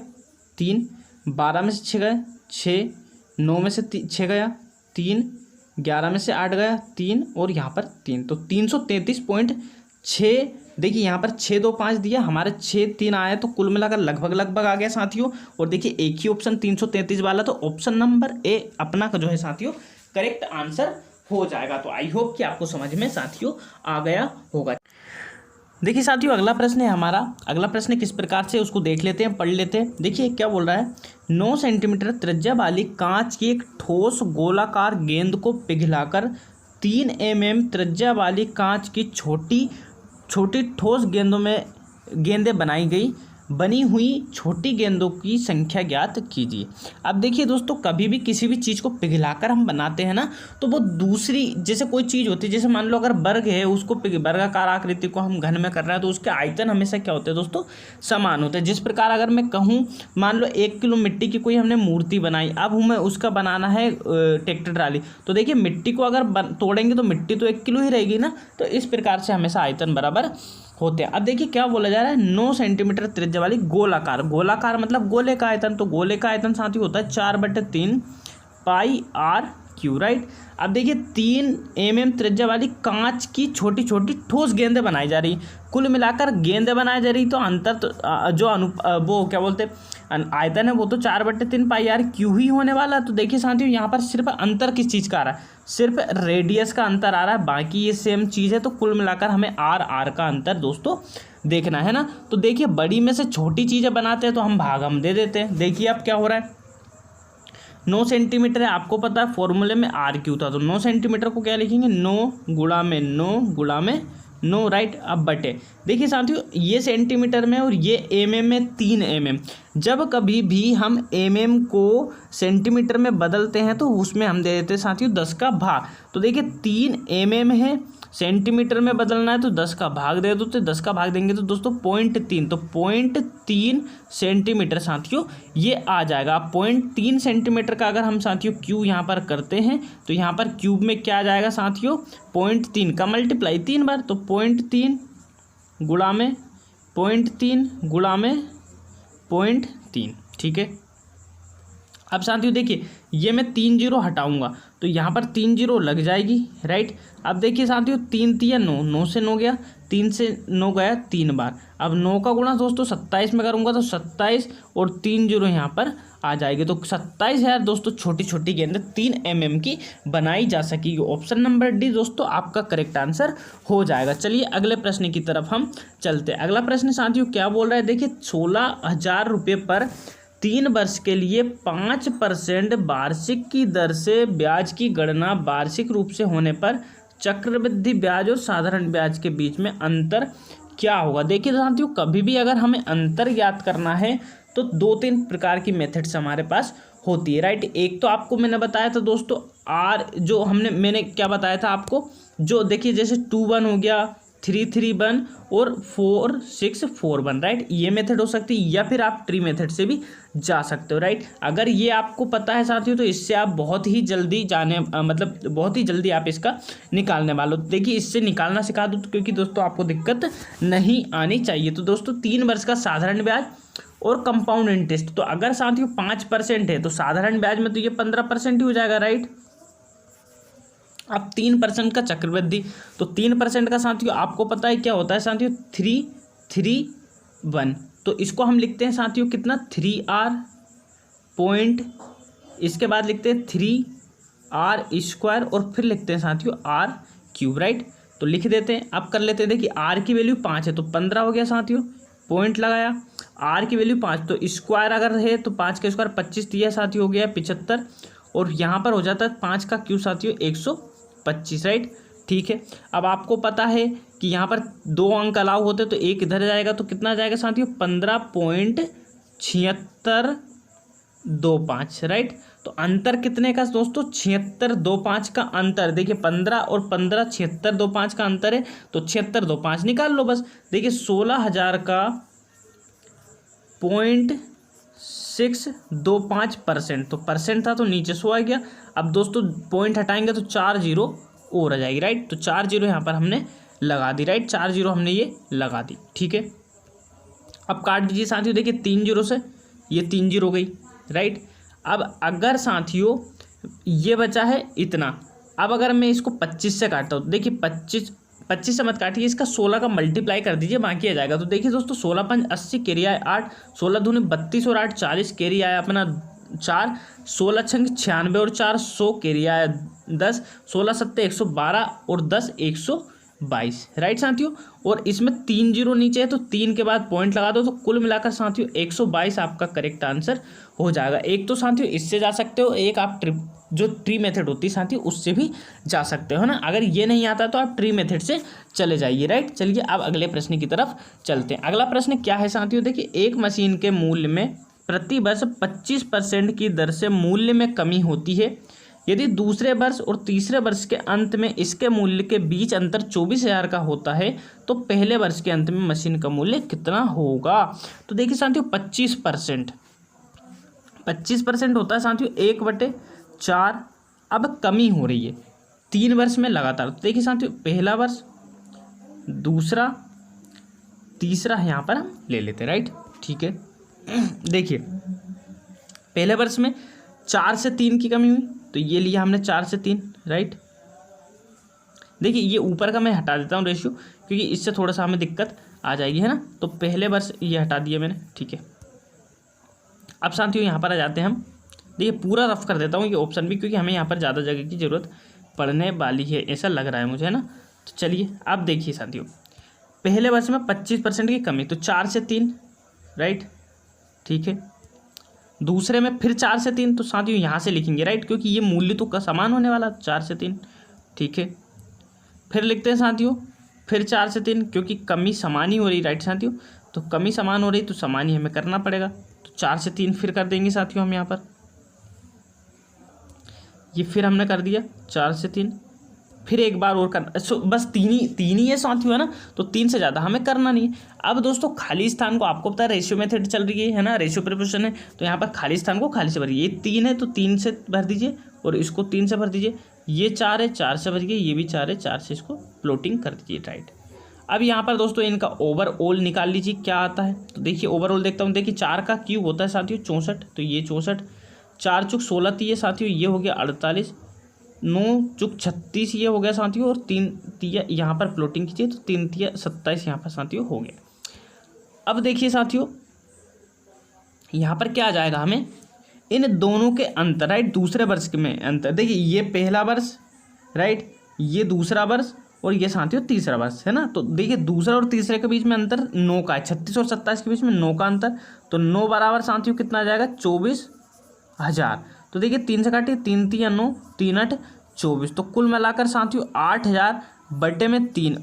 3, 12 में से 6 गया 6, 9 में से 6 गया 3, 11 में से 8 गया 3, और यहाँ पर 3, तो 333.6। देखिए यहाँ पर 6 2 5 दिया, हमारे 6 3 आया, तो कुल मिलाकर लगभग आ गया साथियों। और देखिए एक ही ऑप्शन 333 वाला, तो ऑप्शन नंबर ए अपना का जो है साथियों करेक्ट आंसर हो जाएगा। तो आई होप कि आपको समझ में साथियों आ गया होगा। देखिए साथियों अगला प्रश्न है हमारा, अगला प्रश्न किस प्रकार से उसको देख लेते हैं, पढ़ लेते हैं। देखिए क्या बोल रहा है, 9 सेंटीमीटर त्रिज्या वाली कांच की एक ठोस गोलाकार गेंद को पिघलाकर 3 mm त्रिज्या वाली कांच की छोटी छोटी ठोस गेंदें बनी हुई छोटी गेंदों की संख्या ज्ञात कीजिए। अब देखिए दोस्तों कभी भी किसी भी चीज़ को पिघलाकर हम बनाते हैं ना, तो वो दूसरी जैसे कोई चीज़ होती है, जैसे मान लो अगर वर्ग है, उसको वर्गाकार आकृति को हम घन में कर रहे हैं, तो उसके आयतन हमेशा क्या होते हैं दोस्तों समान होते हैं। जिस प्रकार अगर मैं कहूँ मान लो 1 किलो मिट्टी की कोई हमने मूर्ति बनाई, अब हमें उसका बनाना है ट्रैक्टर ट्राली, तो देखिए मिट्टी को अगर तोड़ेंगे तो मिट्टी तो 1 किलो ही रहेगी ना, तो इस प्रकार से हमेशा आयतन बराबर होते हैं। अब देखिए क्या बोला जा रहा है, 9 सेंटीमीटर त्रिज्या वाली गोलाकार, गोलाकार मतलब गोले का आयतन, तो गोले का आयतन साथियों होता है 4/3 पाई आर क्यू, राइट। अब देखिए 3 mm त्रिज्या वाली कांच की छोटी छोटी ठोस गेंदें बनाई जा रही, कुल मिलाकर गेंदें बनाई जा रही, तो अंतर तो जो वो क्या बोलते हैं आयतन है वो तो 4/3 पाई आर क्यू ही होने वाला। तो देखिए साथियों यहाँ पर सिर्फ अंतर किस चीज़ का आ रहा है, सिर्फ रेडियस का अंतर आ रहा है, बाकी ये सेम चीज़ है। तो कुल मिलाकर हमें आर का अंतर दोस्तों देखना है ना। तो देखिए बड़ी में से छोटी चीज़ें बनाते हैं तो हम भाग हम दे देते हैं। देखिए अब क्या हो रहा है, 9 सेंटीमीटर है, आपको पता है फॉर्मूले में आर क्यू था, तो 9 सेंटीमीटर को क्या लिखेंगे 9 गुणा में 9, राइट। अब बटे देखिए साथियों ये सेंटीमीटर में और ये mm में 3 mm, जब कभी भी हम mm को सेंटीमीटर में बदलते हैं तो उसमें हम दे देते हैं साथियों 10 का भाग। तो देखिए 3 mm है, सेंटीमीटर में बदलना है तो 10 का भाग दे दो, तो 10 का भाग देंगे तो दोस्तों 0.3, तो 0.3 सेंटीमीटर साथियों ये आ जाएगा। अब 0.3 सेंटीमीटर का अगर हम साथियों क्यूब यहाँ पर करते हैं तो यहाँ पर क्यूब में क्या आ जाएगा साथियों, 0.3 का मल्टीप्लाई 3 बार, तो 0.3 गुणा में 0.3 गुणा में 0.3, ठीक है। अब साथियों देखिए ये मैं 3 जीरो हटाऊंगा तो यहाँ पर 3 जीरो लग जाएगी, राइट। अब देखिए साथियों 3 तिया 9, 9 से 9 गया, 3 से 9 गया 3 बार। अब 9 का गुणा दोस्तों 27 में करूँगा तो 27 और 3 जीरो यहाँ पर आ जाएगी। तो 27,000 दोस्तों छोटी छोटी गेंद 3 mm की बनाई जा सकेगी। ऑप्शन नंबर डी दोस्तों आपका करेक्ट आंसर हो जाएगा। चलिए अगले प्रश्न की तरफ हम चलते हैं। अगला प्रश्न साथियों क्या बोल रहा है, देखिए 16,000 रुपये पर 3 वर्ष के लिए 5% वार्षिक की दर से ब्याज की गणना वार्षिक रूप से होने पर चक्रवृद्धि ब्याज और साधारण ब्याज के बीच में अंतर क्या होगा। देखिए साथियों कभी भी अगर हमें अंतर ज्ञात करना है तो 2-3 प्रकार की मेथड्स हमारे पास होती है, राइट। एक तो आपको मैंने बताया था दोस्तों आर, जो मैंने क्या बताया था आपको, जो देखिए जैसे 2-1 हो गया, 3-3-1 और 4-6-4-1, राइट। ये मेथड हो सकती है, या फिर आप ट्री मेथड से भी जा सकते हो, राइट। अगर ये आपको पता है साथियों तो इससे आप बहुत ही जल्दी मतलब बहुत ही जल्दी आप इसका निकालने वाले हो। देखिए इससे निकालना सिखा दूँ क्योंकि दोस्तों आपको दिक्कत नहीं आनी चाहिए। तो दोस्तों 3 वर्ष का साधारण ब्याज और कंपाउंड इंटरेस्ट, तो अगर साथियों 5% है तो साधारण ब्याज में तो ये 15% ही हो जाएगा, राइट। अब 3% का चक्रवृद्धि, तो 3% का साथियों आपको पता है क्या होता है साथियों, 3-3-1, तो इसको हम लिखते हैं साथियों कितना, 3r पॉइंट, इसके बाद लिखते हैं 3r² और फिर लिखते हैं साथियों r³, राइट। तो लिख देते हैं, अब कर लेते हैं। देखिए r की वैल्यू 5 है तो 15 हो गया साथियों, पॉइंट लगाया। r की वैल्यू 5 तो स्क्वायर अगर है तो 5 का स्क्वायर 25 दिया साथियों, हो गया 75, और यहाँ पर हो जाता है 5 का क्यूब साथियों 125, राइट, ठीक है। अब आपको पता है कि यहाँ पर 2 अंक अलाउ होते तो एक इधर जाएगा तो कितना जाएगा साथियों, 15.7625, राइट। तो अंतर कितने का दोस्तों, 7625 का अंतर। देखिए 15 और 15 7625 का अंतर है तो 7625 निकाल लो बस। देखिए 16,000 का 0.625%, तो परसेंट था तो नीचे 100 आ गया। अब दोस्तों पॉइंट हटाएंगे तो 4 जीरो और आ जाएगी, राइट। तो 4 जीरो यहाँ पर हमने लगा दी, राइट, 4 जीरो हमने ये लगा दी, ठीक है। अब काट दीजिए साथियों, देखिए 3 जीरो से ये 3 जीरो गई, राइट। अब अगर साथियों ये बचा है इतना, अब अगर मैं इसको 25 से काटता हूँ, देखिए 25 से मत काटिए, इसका 16 का मल्टीप्लाई कर दीजिए, बाकी आ जाएगा। तो देखिए दोस्तों 16×5 80, कैरी आया 8, 16 दूनी 32 और 8 40, कैरी आया अपना 4, 16×6 96 और 4 100, कैरी आया 10, 16×7 112 और 10 122, राइट साथियों। और इसमें 3 जीरो नीचे है तो 3 के बाद पॉइंट लगा दो, तो कुल मिलाकर साथियों 122 आपका करेक्ट आंसर हो जाएगा। एक तो साथियों इससे जा सकते हो, एक आप जो ट्री मेथड होती है साथियों उससे भी जा सकते हो ना। अगर ये नहीं आता तो आप ट्री मेथड से चले जाइए, राइट। चलिए अब अगले प्रश्न की तरफ चलते हैं। अगला प्रश्न क्या है साथियों, देखिए एक मशीन के मूल्य में प्रति वर्ष 25% की दर से मूल्य में कमी होती है। यदि दूसरे वर्ष और तीसरे वर्ष के अंत में इसके मूल्य के बीच अंतर 24,000 का होता है तो पहले वर्ष के अंत में मशीन का मूल्य कितना होगा। तो देखिए साथियों 25% होता है साथियों 1/4। अब कमी हो रही है 3 वर्ष में लगातार। तो देखिए साथियों पहला वर्ष, दूसरा, तीसरा यहाँ पर हम ले लेते हैं, राइट, ठीक है। देखिए पहले वर्ष में 4 से 3 की कमी हुई तो ये लिया हमने 4 से 3, राइट। देखिए ये ऊपर का मैं हटा देता हूँ रेशियो क्योंकि इससे थोड़ा सा हमें दिक्कत आ जाएगी, है ना। तो पहले वर्ष ये हटा दिया मैंने, ठीक है। अब साथियों यहाँ पर आ जाते हैं हम। देखिए पूरा रफ कर देता हूँ ये ऑप्शन भी क्योंकि हमें यहाँ पर ज़्यादा जगह की ज़रूरत पड़ने वाली है, ऐसा लग रहा है मुझे, है ना। तो चलिए अब देखिए साथियों पहले वर्ष में 25% की कमी, तो 4 से 3, राइट, ठीक है। दूसरे में फिर 4 से 3, तो साथियों यहाँ से लिखेंगे, राइट, क्योंकि ये मूल्य तो का समान होने वाला 4 से 3, ठीक है। फिर लिखते हैं साथियों फिर 4 से 3 क्योंकि कमी समान ही हो रही, राइट साथियों। तो कमी समान हो रही तो समान ही हमें करना पड़ेगा, तो 4 से 3 फिर कर देंगे साथियों हम यहाँ पर, ये फिर हमने कर दिया 4 से 3, फिर एक बार और करना। बस तीन ही है साथियों, है ना, तो 3 से ज़्यादा हमें करना नहीं है। अब दोस्तों खाली स्थान को आपको पता है रेशियो मेथड चल रही है ना, रेशियो प्रोपोर्शन है, तो यहाँ पर खाली स्थान को खाली से भरिए। ये 3 है तो 3 से भर दीजिए और इसको 3 से भर दीजिए। ये 4 है, 4 से भरिए, ये भी 4 है, 4 से इसको प्लॉटिंग कर दीजिए, राइट। अब यहाँ पर दोस्तों इनका ओवरऑल निकाल लीजिए क्या आता है। तो देखिए ओवरऑल देखता हूँ, देखिए 4 का क्यूब होता है साथियों 64, तो ये 64, 4 चुक 16 थी ये साथियों, ये हो गया 48, 9 चुक 36 ये हो गया साथियों, और 3 तिया यहाँ पर प्लॉटिंग कीजिए तो 3 तिया 27 यहाँ पर साथियों हो गया। अब देखिए साथियों यहाँ पर क्या आ जाएगा, हमें इन दोनों के अंतर, राइट, दूसरे वर्ष में अंतर। देखिए ये पहला वर्ष, राइट, ये दूसरा वर्ष और ये साथियों तीसरा वर्ष, है ना। तो देखिए दूसरा और तीसरे के बीच में अंतर 9 का है, 36 और 27 के बीच में 9 का अंतर, तो 9 बराबर साथियों कितना आ जाएगा 24,000। तो देखिए 3 से काटिए, 3 तिया 9, 3 8 24, तो कुल मिलाकर साथियों 8,000 बटे में 3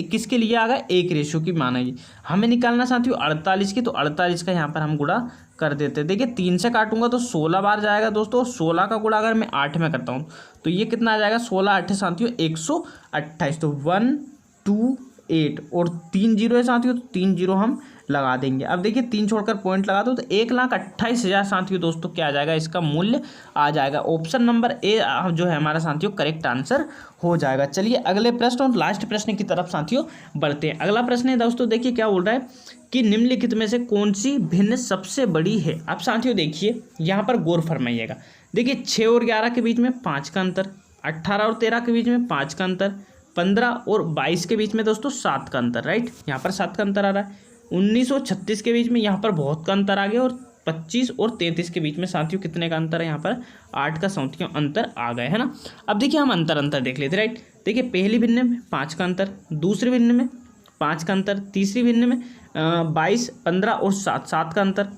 किसके लिए आ गया, एक रेशियो की मानेगी। हमें निकालना साथियों 48 की, तो 48 का यहाँ पर हम गुणा कर देते हैं। देखिए 3 से काटूंगा तो 16 बार जाएगा दोस्तों, 16 का गुणा अगर मैं 8 में करता हूँ तो ये कितना आ जाएगा, 16 8 साथियों 128, तो 128 और 3 जीरो है साथियों, तो 3 जीरो हम लगा देंगे। अब देखिए 3 छोड़कर पॉइंट लगा दो तो 1,28,000 साथियों दोस्तों क्या आ जाएगा, इसका मूल्य आ जाएगा। ऑप्शन नंबर ए जो है हमारा साथियों करेक्ट आंसर हो जाएगा। चलिए अगले प्रश्न और लास्ट प्रश्न की तरफ साथियों बढ़ते हैं। अगला प्रश्न है दोस्तों, देखिए क्या बोल रहा है कि निम्नलिखित में से कौन सी भिन्न सबसे बड़ी है। अब साथियों देखिए यहाँ पर गौर फरमाइएगा, देखिए 6 और 11 के बीच में 5 का अंतर, 18 और 13 के बीच में 5 का अंतर, 15 और 22 के बीच में दोस्तों 7 का अंतर, राइट, यहाँ पर 7 का अंतर आ रहा है। 19 और 36 के बीच में यहाँ पर बहुत का अंतर आ गया, और 25 और 33 के बीच में साथियों कितने का अंतर है, यहाँ पर 8 का साथियों अंतर आ गए, है ना। अब देखिए हम अंतर देख लेते, राइट। देखिए पहली भिन्न में 5 का अंतर, दूसरी भिन्न में 5 का अंतर, तीसरी भिन्न में 22, 15 और 7 का अंतर।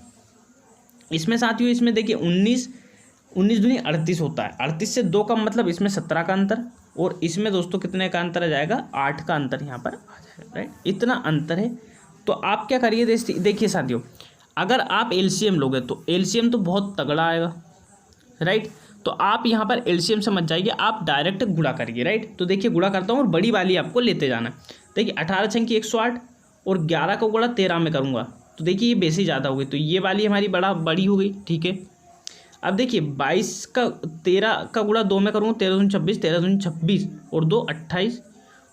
इसमें साथियों इसमें देखिए 19 दूनी 38 होता है, 38 से 2 का मतलब इसमें 17 का अंतर, और इसमें दोस्तों कितने का अंतर आ जाएगा, 8 का अंतर यहाँ पर आ जाएगा, राइट। इतना अंतर है। तो आप क्या करिए, देखिए साथियों अगर आप एलसीएम लोगे तो एलसीएम तो बहुत तगड़ा आएगा, राइट। तो आप यहाँ पर एलसीएम से मत जाइए, आप डायरेक्ट गुणा करिए, राइट। तो देखिए गुणा करता हूँ और बड़ी वाली आपको लेते जाना। देखिए 18 छंकी 108 और 11 का गुणा 13 में करूँगा तो देखिए ये बेसी ज़्यादा हो गई, तो ये वाली हमारी बड़ी हो गई, ठीक है। अब देखिए 22 का 13 का गुणा 2 में करूँगा, 13 दूनी 26, 13 दूनी 26 और 2 28,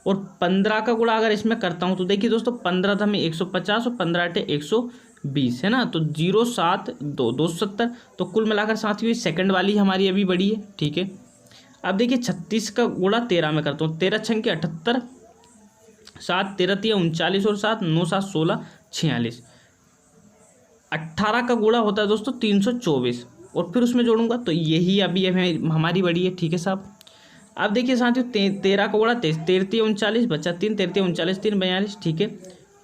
और 15 का गुणा अगर इसमें करता हूँ तो देखिए दोस्तों 15 था में 150 और 15 8 120, है ना। तो 0 7 2 270, तो कुल मिलाकर साथियों सेकंड वाली हमारी अभी बड़ी है, ठीक है। अब देखिए 36 का गुणा 13 में करता हूँ, 13 छंके 78, 7 13 3 39 और 7 9 7 16 46, 18 का गुणा होता है दोस्तों 324, और फिर उसमें जोड़ूंगा तो यही अभी हमारी बड़ी है, ठीक है साहब। अब देखिए साथियों 13 का गुणा 23, 13 39 बचा 3, 13 39 3 42, ठीक है।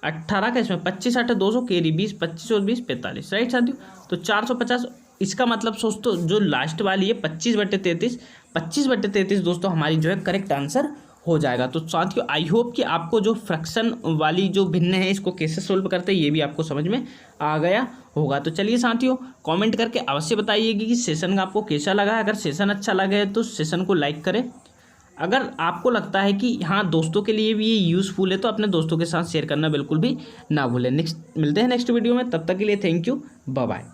18 का इसमें 25 8 200 केरी 20, 25 और 20 45, राइट साथियों। तो 450, इसका मतलब दोस्तों जो लास्ट वाली है 25/33 दोस्तों हमारी जो है करेक्ट आंसर हो जाएगा। तो साथियों आई होप कि आपको जो फ्रैक्शन वाली जो भिन्न है इसको कैसे सोल्व करते हैं ये भी आपको समझ में आ गया होगा। तो चलिए साथियों कमेंट करके अवश्य बताइएगा कि सेशन आपको कैसा लगा है। अगर सेशन अच्छा लगा है तो सेशन को लाइक करें। अगर आपको लगता है कि हाँ दोस्तों के लिए भी ये यूज़फुल है तो अपने दोस्तों के साथ शेयर करना बिल्कुल भी ना भूलें। मिलते हैं नेक्स्ट वीडियो में, तब तक के लिए थैंक यू, बाय बाय।